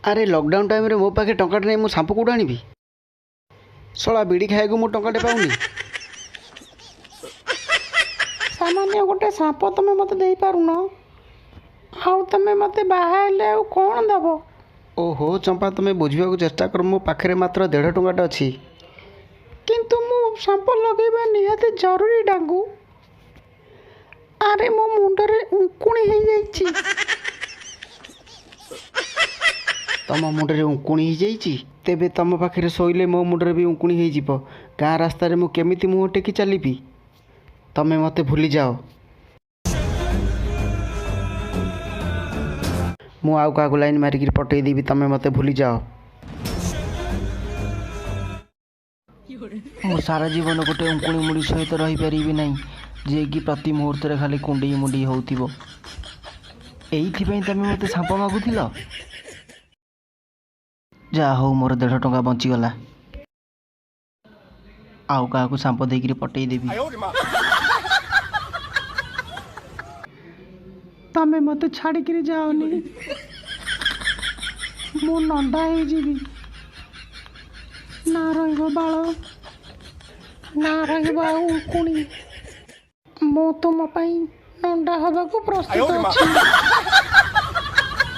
अरे lockdown time रे मो पाखे टंकाटे नहीं, मु सांपो कौट आनी शला बीड़ी खाइक मु टंकाटे पाऊनी। सामान्य गोटे सांप तुम मत दे पारुन, आउ तुम मत बाहर आउ कौन दब। ओहो चंपा, तुम्हें बुझा चेष्टा कर, मो पाखे मात्र 1.5 टंकाटे अच्छी। किंतु मु सांप लगेबा निहाती जरूरी डांगू। अरे मो मुंडरे उंकुणी हो जाइछि। तम मुंडरे उंकुणी हो जाइछि? तेबे तम पाखे शोइले मो मुंडरे भी उंकुणी हो जिवो। गाँ रास्ता रे मु केमिति मुंह टेकी चलीबी? तमे मते भूली जाओ। मु आउ का लाइन मारिक पटई देवी, तमे मते भूली जाओ। मु सारा जीवन गोटे उंकुणी मुड़ी सहित रही पारिबी नहीं, जे कि प्रति मुहूर्त रे खाली कुंडई मुंडई होउतिबो। एइथिपई तमे मते सांप मागुथिल? जा हो, मोर 1.5 टंका बंचीगला। आउ का सांप देकी पटई देवी। तमे मत छाड़िक जाओनी, मु नंदा हो जीवी। ना रहिबो बाल, ना रहिबो उंकुणी। मु तुम पई नंदा हबाकू प्रस्तुत अछि।